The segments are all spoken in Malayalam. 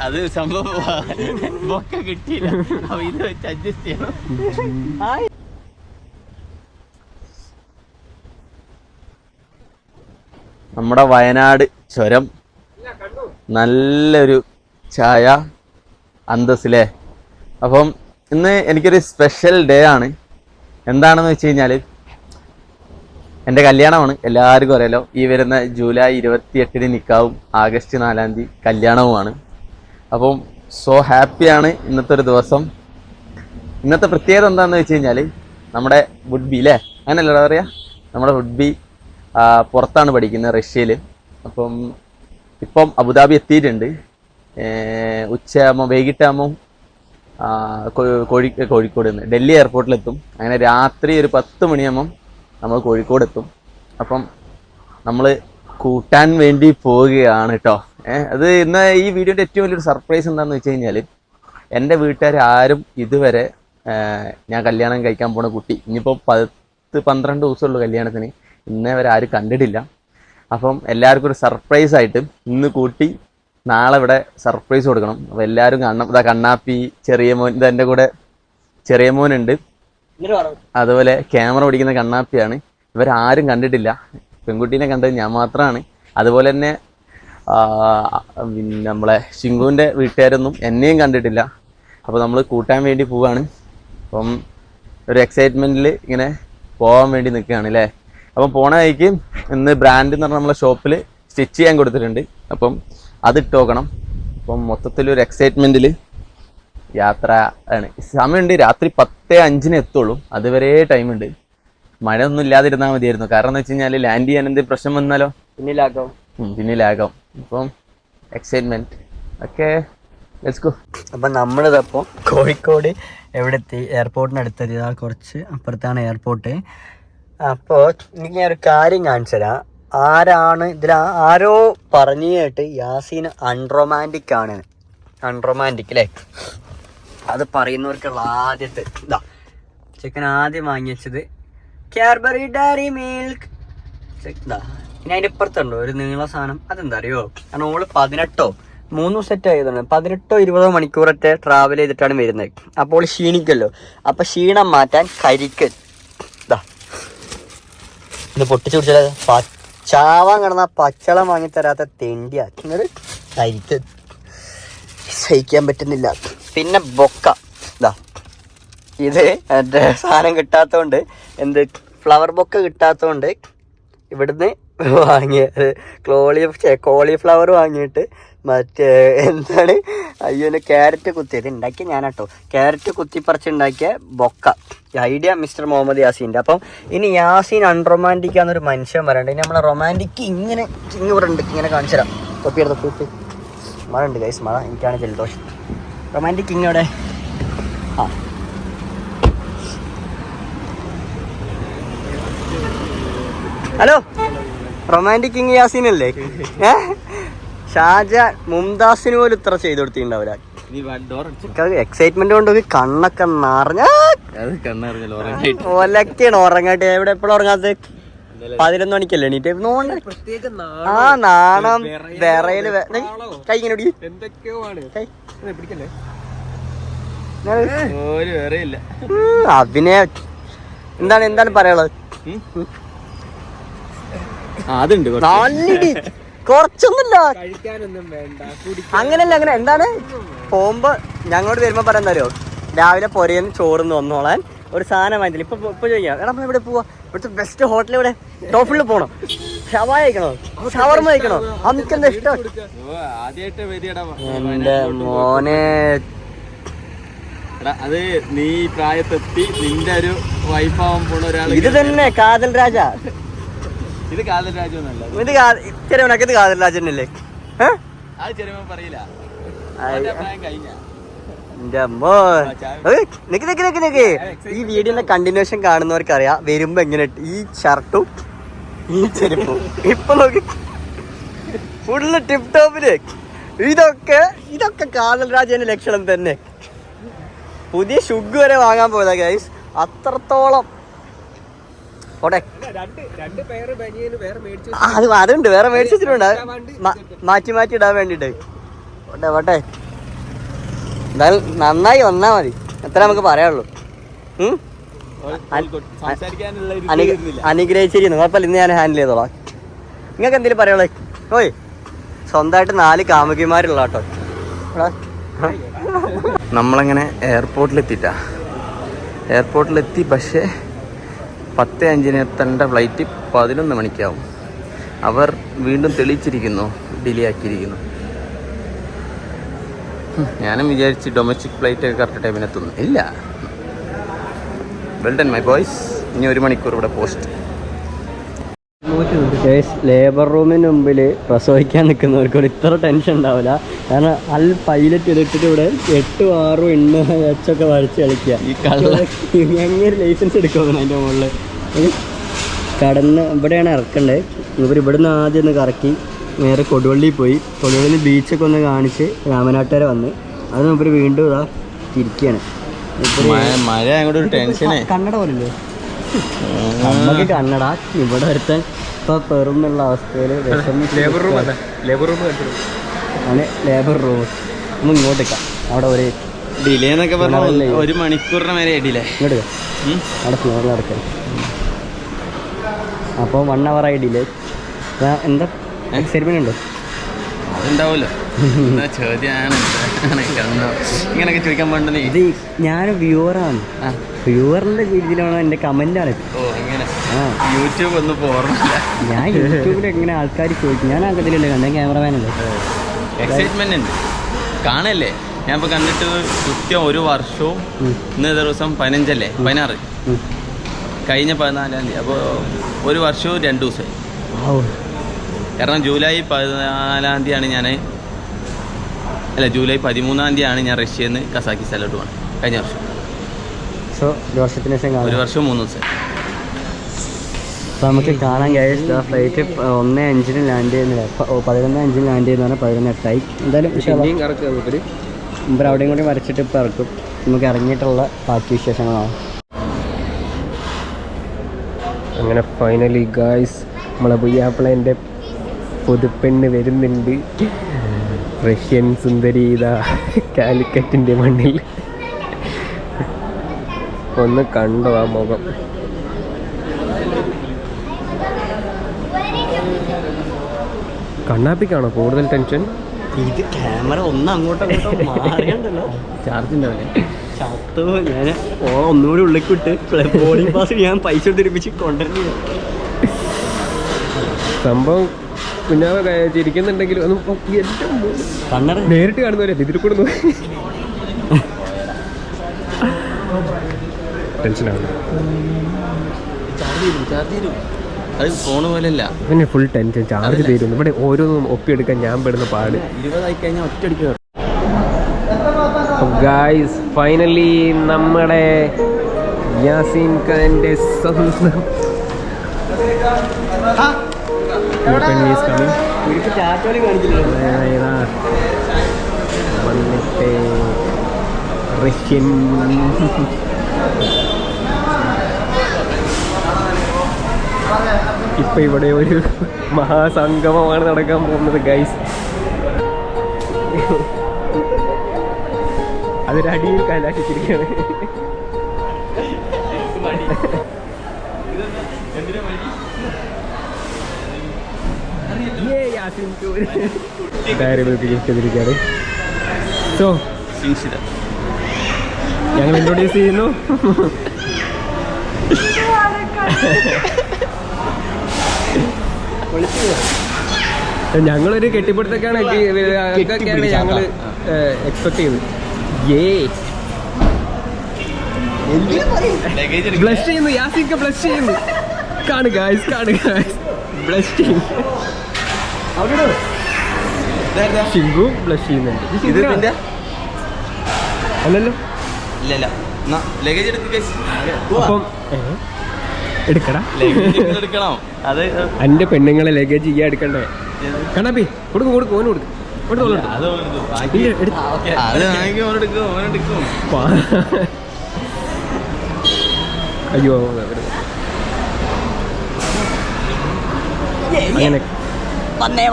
അത് സംഭവം ഒക്കെ കിട്ടിയില്ല. അപ്പൊ ഇത് വെച്ച് അഡ്ജസ്റ്റ് ചെയ്യണം. നമ്മുടെ വയനാട് ചുരം നല്ലൊരു ചായ അന്തസ്സിലെ. അപ്പം ഇന്ന് എനിക്കൊരു സ്പെഷ്യൽ ഡേ ആണ്. എന്താണെന്ന് വെച്ച് കഴിഞ്ഞാൽ എൻ്റെ കല്യാണമാണ്. എല്ലാവർക്കും അറിയാലോ, ഈ വരുന്ന ജൂലൈ 28 നിക്കാവും, ആഗസ്റ്റ് 4 കല്യാണവുമാണ്. അപ്പം സോ ഹാപ്പിയാണ് ഇന്നത്തെ ഒരു ദിവസം. ഇന്നത്തെ പ്രത്യേകത എന്താണെന്ന് വെച്ച് കഴിഞ്ഞാൽ നമ്മുടെ വുഡ് ബി അല്ലേ, അങ്ങനെയല്ല പറയാ, നമ്മുടെ വുഡ് ബി പുറത്താണ് പഠിക്കുന്നത്, റഷ്യയിൽ. അപ്പം ഇപ്പം അബുദാബി എത്തിയിട്ടുണ്ട്. ഉച്ചയാകുമ്പോൾ വൈകിട്ടാകുമ്പം കോഴിക്കോട് നിന്ന് ഡൽഹി എയർപോർട്ടിലെത്തും. അങ്ങനെ രാത്രി ഒരു 10 മണിയാകുമ്പം നമ്മൾ കോഴിക്കോട് എത്തും. അപ്പം നമ്മൾ കൂട്ടാൻ വേണ്ടി പോവുകയാണ് കേട്ടോ. അത് ഇന്ന് ഈ വീഡിയോൻ്റെ ഏറ്റവും വലിയൊരു സർപ്രൈസ് എന്താണെന്ന് വെച്ച് കഴിഞ്ഞാൽ, എൻ്റെ വീട്ടുകാർ ആരും ഇതുവരെ ഞാൻ കല്യാണം കഴിക്കാൻ പോണ കുട്ടി, ഇനിയിപ്പോൾ 10-12 ദിവസമുള്ളൂ കല്യാണത്തിന്, ഇന്നേ വരെ ആരും കണ്ടിട്ടില്ല. അപ്പം എല്ലാവർക്കും ഒരു സർപ്രൈസ് ആയിട്ട് ഇന്ന് കൂട്ടി നാളെ ഇവിടെ സർപ്രൈസ് കൊടുക്കണം. അപ്പോൾ എല്ലാവരും കാണണം. ഇതാ കണ്ണാപ്പി, ചെറിയ മോൻ, ഇത് എൻ്റെ കൂടെ ചെറിയ മോനുണ്ട്, അതുപോലെ ക്യാമറ പിടിക്കുന്ന കണ്ണാപ്പിയാണ്. ഇവരാരും കണ്ടിട്ടില്ല. പെൺകുട്ടീനെ കണ്ടത് ഞാൻ മാത്രമാണ്. അതുപോലെ തന്നെ പിന്നെ നമ്മളെ ശിങ്കുവിൻ്റെ വീട്ടുകാരൊന്നും എന്നെയും കണ്ടിട്ടില്ല. അപ്പോൾ നമ്മൾ കൂട്ടാൻ വേണ്ടി പോവുകയാണ്. അപ്പം ഒരു എക്സൈറ്റ്മെൻറ്റിൽ ഇങ്ങനെ പോകാൻ വേണ്ടി നിൽക്കുകയാണ് അല്ലേ. അപ്പം പോണ വഴിക്ക് ഇന്ന് ബ്രാൻഡ് എന്ന് പറഞ്ഞാൽ നമ്മളെ ഷോപ്പിൽ സ്റ്റിച്ച് ചെയ്യാൻ കൊടുത്തിട്ടുണ്ട്. അപ്പം അതിട്ട് നോക്കണം. അപ്പം മൊത്തത്തിലൊരു എക്സൈറ്റ്മെൻറ്റിൽ യാത്ര ആണ്. സമയമുണ്ട്, രാത്രി 10:05 എത്തുള്ളൂ. അതുവരെ ടൈമുണ്ട്. മഴ ഒന്നും ഇല്ലാതിരുന്നാൽ മതിയായിരുന്നു. കാരണം എന്ന് വെച്ച് കഴിഞ്ഞാൽ ലാൻഡ് ചെയ്യാൻ എന്തെങ്കിലും പ്രശ്നം വന്നാലോ പിന്നിലാകാം. ഇപ്പം എക്സൈറ്റ്മെൻറ്റ് ഒക്കെ. Let's go. അപ്പം നമ്മളിതപ്പോൾ കോഴിക്കോട് എവിടെ എത്തി? എയർപോർട്ടിനടുത്തെത്തി. ഇതാ കുറച്ച് അപ്പുറത്താണ് എയർപോർട്ട്. അപ്പോൾ എനിക്ക് ഞാൻ ഒരു കാര്യം കാണിച്ചു തരാം. ആരാണ് ഇതിൽ ആരോ പറഞ്ഞു കേട്ട് യാസീൻ അൺറൊമാൻറ്റിക് ആണ്. അൺറൊമാൻറ്റിക് അല്ലേ? അത് പറയുന്നവർക്കുള്ള ആദ്യത്തെ ഇതാ ചിക്കൻ ആദ്യം വാങ്ങി വെച്ചത് കാഡ്ബറി ഡയറി മിൽക്ക്. ഇതാ ഇനി അതിൻ്റെ ഇപ്പുറത്തുണ്ടോ ഒരു നീള സാധനം, അതെന്താ അറിയോ? കാരണം ഓള് 3 സെറ്റ് ആയതാണ്. 18-20 മണിക്കൂറൊക്കെ ട്രാവൽ ചെയ്തിട്ടാണ് വരുന്നത്. അപ്പോൾ ക്ഷീണിക്കല്ലോ. അപ്പം ക്ഷീണം മാറ്റാൻ കരിക്ക് ഇതാ ഇത് പൊട്ടിച്ചു കുടിച്ചാൽ ചാവാൻ കിടന്ന പച്ചളം വാങ്ങിത്തരാത്ത തെണ്ടിയാക്കുന്നത് കരിക്ക് സഹിക്കാൻ പറ്റുന്നില്ല. പിന്നെ ബൊക്ക ഇതാ ഇത് എൻ്റെ സാധനം കിട്ടാത്തതുകൊണ്ട്, എന്ത് ഫ്ലവർ ബൊക്ക കിട്ടാത്തതുകൊണ്ട് ഇവിടുന്ന് വാങ്ങിയത് കോളിഫ്ലവർ വാങ്ങിയിട്ട് മറ്റേ എന്താണ് അയ്യോന് ക്യാരറ്റ് കുത്തിയത് ഉണ്ടാക്കിയ ഞാനാട്ടോ. ക്യാരറ്റ് കുത്തിപ്പറിച്ചുണ്ടാക്കിയ ബൊക്ക. ഐഡിയ മിസ്റ്റർ മുഹമ്മദ് യാസീൻ്റെ. അപ്പം ഇനി യാസീൻ അൺറൊമാൻറ്റിക് ആണെന്നൊരു മനുഷ്യൻ പറയണ്ട. ഇനി നമ്മളെ റൊമാൻറ്റിക് ഇങ്ങനെ ഇവിടെ ഉണ്ട്, ഇങ്ങനെ കാണിച്ചു തരാം. തൊപ്പി മഴ ഉണ്ട് ഗൈസ്, മഴ. എനിക്കാണ് ജലദോഷം. റൊമാൻറ്റിക് ഇങ്ങോടെ ഹലോ, റൊമാൻറ്റിക് കിങ് യാസീനല്ലേ? ഷാജാൻ മുംതാസിന് പോലും ഇത്ര ചെയ്ത് കൊടുത്തിട്ടുണ്ടാവില്ല. എക്സൈറ്റ്മെന്റ് കൊണ്ട് കണ്ണൊക്കെ നിറഞ്ഞ ഒലക്കാണ് ഉറങ്ങാട്ട്. എവിടെ എപ്പോഴും ഉറങ്ങാത്ത 11 മണിക്കല്ലേ എണീറ്റ്? ആ നാണം വിറയില് കൈ ഇങ്ങനെ അഭിനയ എന്താണ് പറയാനുള്ളത്? കുറച്ചൊന്നുമില്ല, അങ്ങനല്ല. അങ്ങനെ എന്താണ് പോകുമ്പോ ഞങ്ങളോട് വരുമ്പോ പറയാൻ തരുമോ? രാവിലെ പൊരയെന്ന് ചോറുന്ന് വന്നോളാൻ ഒരു സാധനം വാങ്ങില്ല. ഇപ്പൊ ചോദിക്കാം, എടാ ഇവിടെ പോവാ, ഇവിടുത്തെ ബെസ്റ്റ് ഹോട്ടൽ ഇവിടെ ടോപ്പിൽ പോകണം, ഷവായ കഴിക്കണോ, ഷവർമ കഴിക്കണോ, നമുക്കെന്താ ഇഷ്ടം? എന്റെ മോനെ, അത് നീ പ്രായത്തെത്തി നിന്റെ ഒരു വൈഫാവാൻ പോണ ഒരാൾ. ഇത് തന്നെ കാതൽ രാജ. ഇത് കാതൽ രാജൊന്നല്ല, ഇത് ചെറിയവനൊക്കെ ഇത് കാതൽ രാജനല്ലേ? അത് ചെറിയ പറയില്ല. ഈ വീഡിയോന്റെ കണ്ടിന്യൂഷൻ കാണുന്നവർക്ക് അറിയാം വരുമ്പോ എങ്ങനെ ഈ ഷർട്ടും ഈ ചെരുപ്പും. ഇപ്പൊ നോക്കി ഫുള്ള് ടിപ് ടോപ്പില്. ഇതൊക്കെ കാതൽ രാജന്റെ ലക്ഷണം തന്നെ. പുതിയ ഷുഗ് വരെ വാങ്ങാൻ പോയതാ ഗൈസ്. അത്രത്തോളം അതുണ്ട്, വേറെ മേടിച്ചിട്ടുണ്ട് മാറ്റി ഇടാൻ വേണ്ടിട്ട്. വട്ടെ എന്തായാലും നന്നായി വന്നാൽ മതി, എത്ര നമുക്ക് പറയാനുള്ളൂ. അനുഗ്രഹിച്ചിരിക്കുന്നു, കുഴപ്പമില്ല, ഇന്ന് ഞാൻ ഹാൻഡിൽ ചെയ്തോളാം. നിങ്ങൾക്ക് എന്തെങ്കിലും പറയാനുള്ളത്? ഓയ് സ്വന്തമായിട്ട് 4 കാമുകിമാരുള്ള കേട്ടോ. നമ്മളങ്ങനെ എയർപോർട്ടിലെത്തി. പക്ഷേ 10:05 എത്തേണ്ട ഫ്ലൈറ്റ് 11 മണിക്കാവും. അവർ വീണ്ടും തെളിയിച്ചിരിക്കുന്നു, ഡിലേ ആക്കിയിരിക്കുന്നു. ഞാനും വിചാരിച്ച് ഡൊമസ്റ്റിക് ഫ്ലൈറ്റ് ഒക്കെ കറക്റ്റ് ടൈമിന് എത്തുന്നു. ഇല്ല, വെൽ ഡൺ മൈ ബോയ്സ്. ഇനി 1 മണിക്കൂർ ഇവിടെ പോസ്റ്റ്. ലേബർ റൂമിന് മുമ്പിൽ പ്രസവിക്കാൻ നിൽക്കുന്നവർക്ക് ഇത്ര ടെൻഷൻ ഉണ്ടാവില്ല. കാരണം പൈലറ്റ് ഇട്ടിട്ട് ഇവിടെ 8, 6 എണ്ണ ഒക്കെ വരച്ച് കളിക്കുക. ഈ കള്ള എങ്ങനെ ലൈസൻസ് എടുക്കുമെന്ന് അതിൻ്റെ മുകളിൽ കടന്ന് ഇവിടെയാണ് ഇറക്കണ്ടേ. ഇവിടുന്ന് ആദ്യം ഒന്ന് കറക്കി നേരെ കൊടുവള്ളിയിൽ പോയി. കൊടുവള്ളിയിൽ ബീച്ചൊക്കെ ഒന്ന് കാണിച്ച് രാമനാട്ടുകര വന്ന് അത് മുമ്പ് വീണ്ടും ഇതാ തിരിക്കുകയാണ്. മഴ അങ്ങോട്ട് ഒരു ടെൻഷനേ. കന്നഡ പോലല്ലേ നമുക്ക് കന്നഡ. ഇവിടെ ഒരുത്തൻ ഇപ്പൊ പെറുന്നുള്ള അവസ്ഥയിൽ ലേബർ റൂം ആണ്. ലേബർ റൂം ഒന്ന് ഇങ്ങോട്ടേക്കാം. അവിടെ ഒരു ഡിലേ എന്നൊക്കെ പറഞ്ഞാൽ 1 മണിക്കൂറിന് മേലെ ഡിലേ. ഇങ്ങോട്ട് അവിടെ ഫ്ലോറിൽ നടക്കാം. അപ്പോൾ 1 hour ആയി ഡിലേ. എന്താ എക്സൈറ്റ്മെന്റ് ഉണ്ടോ? അതുണ്ടാവുമല്ലോ. ചോദ്യമാണ് ഇങ്ങനെയൊക്കെ ചോദിക്കാൻ പാടുണ്ടേ. ഇത് ഞാൻ വ്യൂവറാണ്. വ്യൂവറിന്റെ രീതിയിലാണ് എൻ്റെ കമന്റാണ്. ഓ അങ്ങനെ. യൂട്യൂബ് ഒന്നും ഓർമ്മയില്ല. ഞാൻ യൂട്യൂബിൽ എങ്ങനെ ആൾക്കാർ ചോദിക്കും. ഞാൻ അകത്തിലല്ലേ കണ്ടേ, ക്യാമറമാനല്ലേ. എക്സൈറ്റ്മെന്റ് ഉണ്ട്, കാണല്ലേ. ഞാൻ ഇപ്പോൾ കണ്ടിട്ട് കൃത്യം 1 വർഷവും ഇന്ന് ദിവസം 15 അല്ലേ, 16 കഴിഞ്ഞ 14-ാം തീയതി. അപ്പോൾ 1 വർഷവും 2 ദിവസമായി. കാരണം ജൂലൈ 14-ാം തീയതിയാണ് ജൂലൈ 13-ാം തീയതിയാണ് ഞാൻ റഷ്യയിൽ നിന്ന് കസാക്കിസ്ഥാനിലോട്ട് പോകണം. കഴിഞ്ഞ വർഷം. സോ 1 വർഷത്തിന് ശേഷം 1 വർഷം 3 ദിവസം. അപ്പോൾ നമുക്ക് കാണാൻ കഴിയും. ഫ്ലൈറ്റ് 1:05 ലാൻഡ് ചെയ്യുന്നില്ല, 11:05 ലാൻഡ് ചെയ്യുന്നതാണ്. 11:08 എന്തായാലും മുമ്പ് അവിടെയും കൂടി വരച്ചിട്ട് ഇപ്പോൾ ഇറക്കും. നമുക്ക് ഇറങ്ങിയിട്ടുള്ള ബാക്കി വിശേഷങ്ങളാണ്. അങ്ങനെ ഫൈനലി ഗായ്സ് നമ്മളെ പുയ്യാപ്പിളേൻ്റെ പുതുപ്പെണ്ണ് വരുന്നുണ്ട്. റഷ്യൻ സുന്ദരി ഇതാ കാലിക്കറ്റിൻ്റെ മണ്ണിൽ. ഒന്ന് കണ്ടോ ആ മുഖം. കണ്ണാപ്പിക്കാണോ കൂടുതൽ ടെൻഷൻ? ഇത് ക്യാമറ ഒന്ന് അങ്ങോട്ടും മാറിയണ്ടല്ലോ. ചാർജ് ഉണ്ടാവില്ലേ? ചത്തു. ഞാൻ ഒന്നുകൂടി ഉള്ളിലേക്ക് വിട്ട് ബോർഡിംഗ് പാസ് ഞാൻ പൈസ എടുത്തിരിപ്പിച്ച് കൊണ്ടുവരുന്നു. സംഭവം കുഞ്ഞാവ ചിരിക്കുന്നുണ്ടെങ്കിലും ഒന്നും കണ്ണട നേരിട്ട് കാണുന്നവരല്ലേ ഇതിൽ കൂടെ ടെൻഷനാണ്. അത് ഫോണ് പോലെയല്ല, പിന്നെ ഫുൾ ടെൻഷൻ. ചാർജ് തീരുന്നു. ഇവിടെ ഓരോന്നും ഒപ്പിയെടുക്കാൻ ഞാൻ പെടുന്ന പാട്. 20 ആയി കഴിഞ്ഞാൽ ഒറ്റയടിക്കുക. ഗായ്സ് ഫൈനലി നമ്മുടെ യാസീൻ ഖാന്റെ സ്വന്തം വന്നിട്ട് റഷ്യൻ ഇപ്പൊ ഇവിടെ ഒരു മഹാസംഗമമാണ് നടക്കാൻ പോകുന്നത് ഗൈസ്. അതൊരടിയിൽ കലാശിച്ചിരിക്കുകയാണ്. ഡയറി മിൽക്ക് ഗിഫ്റ്റ് ചെയ്തിരിക്കുകയാണ്. സോ ഞങ്ങൾ ഇൻട്രൊഡ്യൂസ് ചെയ്യുന്നു. ഞങ്ങളൊരു കെട്ടിപ്പിടുത്തൊക്കെയാണ് ഞങ്ങൾ എക്സ്പെക്ട് ചെയ്തത്. ബ്ലഷ് ചെയ്യുന്നു, യാസിക്ക ബ്ലഷ് ചെയ്യുന്നു. കാണുക ബ്ലഷ് ചെയ്യുന്നു. ഷിങ്കു ബ്ലഷ് ചെയ്യുന്നുണ്ട്. അല്ലല്ലോ. അപ്പം എടുക്കടാ. എന്റെ പെണ്ണുങ്ങളെ ലഗേജ് ചെയ്യാൻ എടുക്കണ്ടേ? കണ്ണാപ്പി കൊടുക്കും ഓന് കൊടുക്കും. അയ്യോ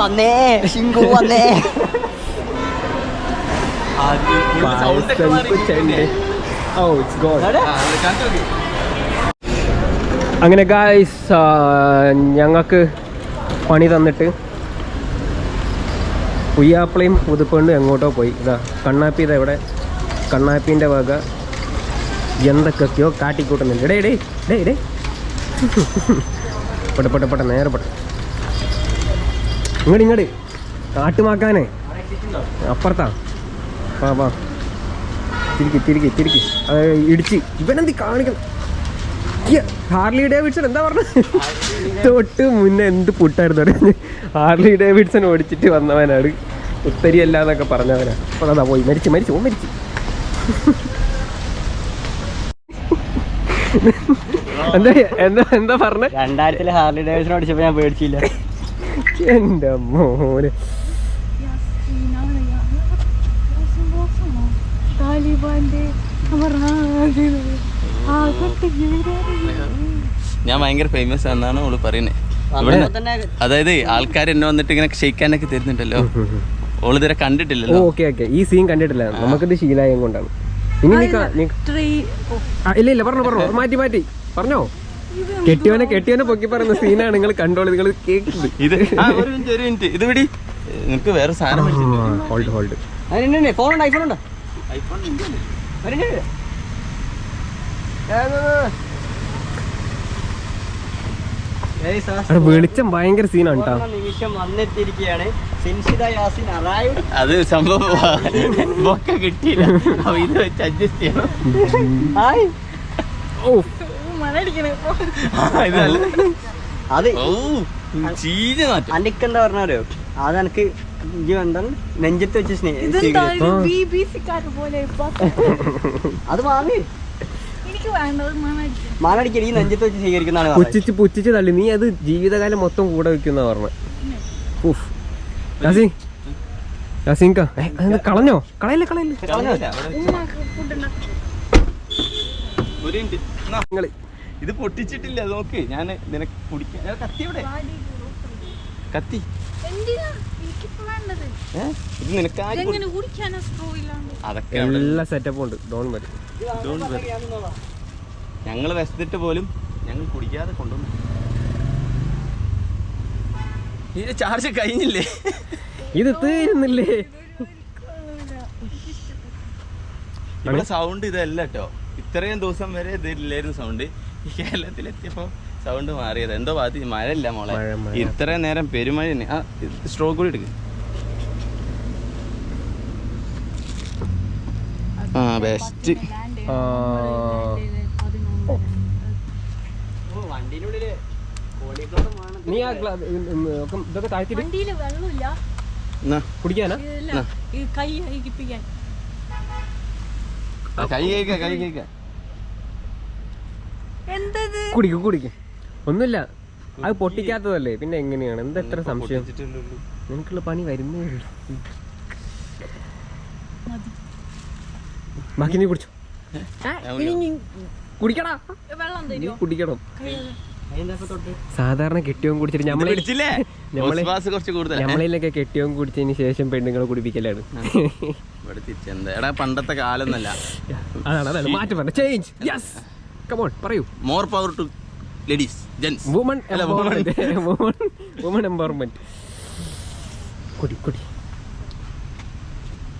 വന്നേ ഷിങ്കു വന്നേ. അങ്ങനെ ഗായ്സ് ഞങ്ങൾക്ക് പണി തന്നിട്ട് പുയ്യാപ്പിളയും പുതുപ്പണ്ടും എങ്ങോട്ടോ പോയി. ഇതാ കണ്ണാപ്പി ഇതാ ഇവിടെ കണ്ണാപ്പീൻ്റെ വക എന്തൊക്കെയൊക്കെയോ കാട്ടിക്കൂട്ടുന്നുണ്ട്. ഡേ പെട്ടെ നേരെ പെട്ടെ ഇങ്ങോട്ട് കാട്ടുമാക്കാനേ അപ്പുറത്താ. വാ തിരിക്ക് അത് ഇടിച്ച് ഇവനെന്ത് കാണിക്കണം. ഹാർലി ഡേവിഡ്സൺ എന്താ പറഞ്ഞത്? തൊട്ട് മുന്നേ എന്ത് പുട്ടായിരുന്നു പറയുന്നത്. ഹാർലി ഡേവിഡ്സൺ ഓടിച്ചിട്ട് വന്നവനാണ്, ഉത്തരിയല്ല എന്നൊക്കെ പറഞ്ഞവനാ. അപ്പോൾ അതാ പോയി മരിച്ചു. എന്താ പറഞ്ഞ? 2000 ഹാർലി ഡേവിഡ്സൺ ഓടിച്ചപ്പോൾ ഞാൻ പേടിച്ചില്ല. എൻ്റെ മോനെ ഞാൻ ഭയങ്കര ഫേമസ് ആണെന്നാണ് അവള് പറയുന്നത്. ഇവിടെ അതായത് ആൾക്കാർ എന്നെ വന്നിട്ട് ഇങ്ങനെ ഷെയ്ക്കാനൊക്കെ തരുന്നുണ്ടല്ലോ. ഓള് ഇതുവരെ കണ്ടിട്ടില്ലല്ലോ. ഓക്കെ ഈ സീൻ കണ്ടിട്ടില്ല. നമുക്കിത് ശീലായം കൊണ്ടാണ്. ഇനി ഇല്ല പറഞ്ഞോ മാറ്റി പറഞ്ഞോ. കെട്ടിയോനെ പൊക്കി പറയുന്ന സീനാണ് നിങ്ങൾ കണ്ടോളൂ. നിങ്ങൾ കേൾക്കുന്നത് ഇത് ഒരു മിനിറ്റ് ഇത് വിടി. നിനക്ക് വേറെ സാധനം ഹോൾഡ് ഫോണുണ്ടോ? ഐഫോൺ വെളിച്ചം ഭയങ്കര സീനാണ് കേട്ടോ. നിമിഷം വന്നെത്തിയിരിക്കുകയാണ്. അത് സംഭവം ഒക്കെ കിട്ടിയില്ല. ഇത് വെച്ച് അഡ്ജസ്റ്റ് ചെയ്യണം. അത് അനക്ക് എന്താ പറഞ്ഞാലോ, അത് എനിക്ക് എന്താണ് നെഞ്ചത്ത് വെച്ച് അത് വാങ്ങി മാനടിക്കൽ ഈ നെഞ്ചത്ത് വെച്ച് സ്വീകരിക്കുന്നതാണ്. പുച്ഛിച്ച് തള്ളി. നീ അത് ജീവിതകാലം മൊത്തം കൂടെ വെക്കുന്ന പറഞ്ഞ. കളഞ്ഞോ? കളയില്ല. ഇത് പൊട്ടിച്ചിട്ടില്ല. നോക്ക്, ഞാൻ നിനക്ക് കുടിക്കാൻ കത്തി ഇവിടെ. കത്തി ഇത് നിനക്ക് അതൊക്കെ എല്ലാ സെറ്റപ്പും ഉണ്ട്. ഞങ്ങൾ വിശന്നിട്ട് പോലും ഞങ്ങൾ കുടിക്കാതെ കൊണ്ടുവന്നു. ഇത് ചാർജ് കഴിഞ്ഞില്ലേ? ഇത് തീരുന്നില്ലേ? ഇവിടെ സൗണ്ട് ഇതല്ല കേട്ടോ. ഇത്രയും ദിവസം വരെ ഇതില്ലായിരുന്നു സൗണ്ട്. ഈ കേരളത്തിലെത്തിയപ്പോ സൗണ്ട് മാറിയത് എന്തോ മഴയില്ല മോളെ. ഇത്രയും നേരം പെരുമഴ. സ്ട്രോ കൂടി എടുക്ക്. ബെസ്റ്റ്. നീ ഇതൊക്കെ താഴ്ത്തിട്ട് കുടിക്കാനാ? കുടിക്കും. ഒന്നുമില്ല, അത് പൊട്ടിക്കാത്തതല്ലേ, പിന്നെ എങ്ങനെയാണ്? എന്താ എത്ര സംശയം? നിനക്കുള്ള പണി വരുന്നേ ഉള്ളൂ. ബാക്കി നീ കുടിച്ചോ. കുടിക്കണം. സാധാരണ കെട്ടിയോൻ കുടിച്ചിട്ട് നമ്മളതിലൊക്കെ കെട്ടിയോൻ കുടിച്ചതിന് ശേഷം പെണ്ണുങ്ങളെ കുടിപ്പിക്കലാണ്. പണ്ടത്തെ കാലൊന്നല്ല. അതാണ് മാറ്റം പറഞ്ഞ ചേഞ്ച്. യെസ്, കം ഓൺ പറയൂ. More power to ladies, gents, woman empowerment. കുടി.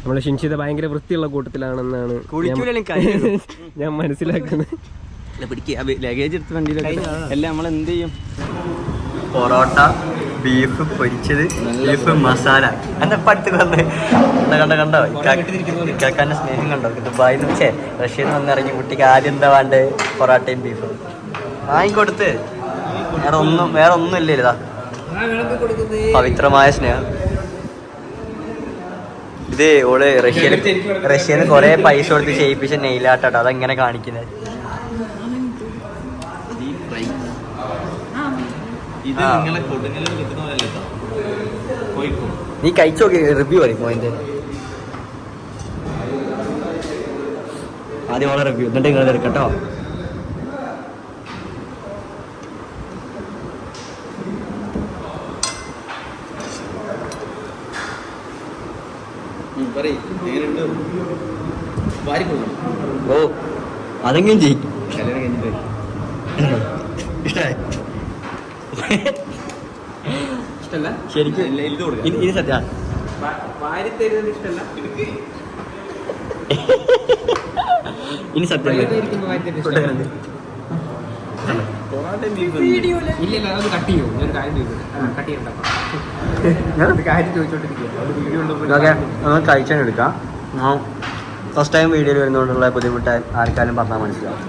നമ്മളെ ഷിൻഷിത ഭയങ്കര വൃത്തിയുള്ള കൂട്ടത്തിലാണെന്നാണ് ഞാൻ മനസ്സിലാക്കുന്നത്. ലഗേജ് എടുത്ത് വണ്ടിയിലൊക്കെ എല്ലാം നമ്മൾ എന്ത് ചെയ്യും? പൊറോട്ട, ബീഫ് പൊരിച്ചത്, ബീഫ് മസാല. എന്താ പടുത്ത് കണ്ടോ ഇക്കാക്കാൻ്റെ സ്നേഹം കണ്ടോ? ദുബായിൽ നിന്ന് വെച്ചേ റഷ്യയിൽ നിന്ന് വന്നിറങ്ങി കുട്ടിക്ക് ആദ്യം എന്താ വേണ്ടത്? പൊറോട്ടയും ബീഫും വാങ്ങിക്കൊടുത്ത്. വേറെ ഒന്നും ഇല്ലേ? ഇതാ പവിത്രമായ സ്നേഹം. ഇത് ഓള് റഷ്യയിൽ കുറെ പൈസ കൊടുത്ത് ചെയ്യിപ്പിച്ച നെയിലാട്ടോ. അതെങ്ങനെ കാണിക്കുന്നത്? നീ കഴിച്ചു നോക്കി റിവ്യൂ പറയും. അതിന്റെ ആദ്യം ഓളെ റിവ്യൂ, എന്നിട്ട് നിങ്ങൾ എടുക്കട്ടോ. ഓ അതെങ്കിലും ചെയ്യും. കല്യാണം കഴിഞ്ഞിട്ട് ഇഷ്ടമായി ഇഷ്ടമല്ല ശരിക്കും ഇനി സത്യ വാരി തരുന്നത് ഇഷ്ടമല്ല. ഇനി സത്യം ഇല്ല അതൊന്ന് കട്ട് ചെയ്യോ? ഞാൻ കാര്യം ചോദിക്കട്ടെ. കട്ട് ചെയ്യണ്ട കാര്യം ചോദിച്ചോണ്ടിരിക്കുക. കഴിച്ചാൽ എടുക്കാം. ഫസ്റ്റ് ടൈം വീഡിയോയിൽ വരുന്നതുകൊണ്ടുള്ള ബുദ്ധിമുട്ട് ആർക്കാരും പറഞ്ഞാൽ മനസ്സിലാവും.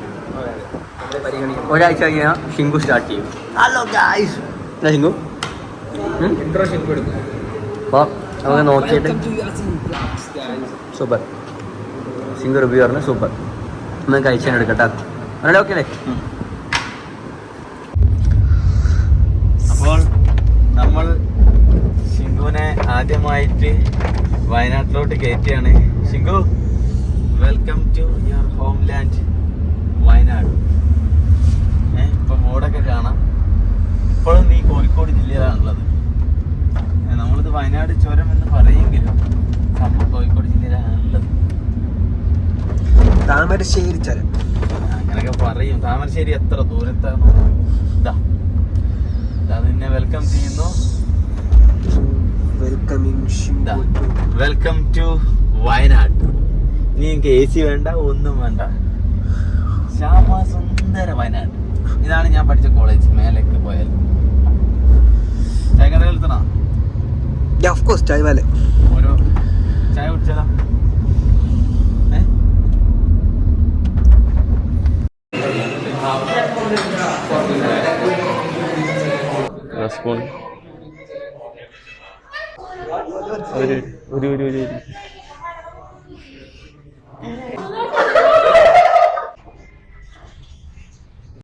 ഒരാഴ്ച കഴിഞ്ഞാൽ ഷിങ്കു സ്റ്റാർട്ട് ചെയ്യും. Hello guys Shinku intro Shinku എടുക്കും. അപ്പോൾ നമുക്ക് നോക്കിയിട്ട് സൂപ്പർ ഷിങ്കു റിവ്യൂ പറഞ്ഞു സൂപ്പർ. ഒന്ന് കഴിച്ചാൽ എടുക്കട്ടെ. അങ്ങനെ ഓക്കെ അല്ലേ? അപ്പോൾ നമ്മൾ ഷിങ്കുവിനെ ആദ്യമായിട്ട് വയനാട്ടിലോട്ട് കയറ്റിയാണ്. Shinku, welcome to your homeland Wayanad. ഇപ്പൊ ബോർഡൊക്കെ കാണാം. ഇപ്പോഴും നീ കോഴിക്കോട് ജില്ലയിലാണുള്ളത്. നമ്മളിത് വയനാട് ചുരം എന്ന് പറയുമെങ്കിലും നമ്മൾ കോഴിക്കോട് ജില്ലയിലാണുള്ളത്. താമരശ്ശേരി ചുരം അങ്ങനെയൊക്കെ പറയും. താമരശ്ശേരി എത്ര ദൂരത്താണ്? ഇതാ നിന്നെ വെൽക്കം ചെയ്യുന്നു. Welcome to Wayanad. ഇനി എനിക്ക് AC വേണ്ട, ഒന്നും വേണ്ട. ശ്യാമസുന്ദര വയനാട്. ഇതാണ് ഞാൻ പഠിച്ച കോളേജ്. മേലേക്ക് പോയാൽ ചായ കട എടുത്തണോ? ഓരോ ചായ കുടിച്ചാലോ? ഒരു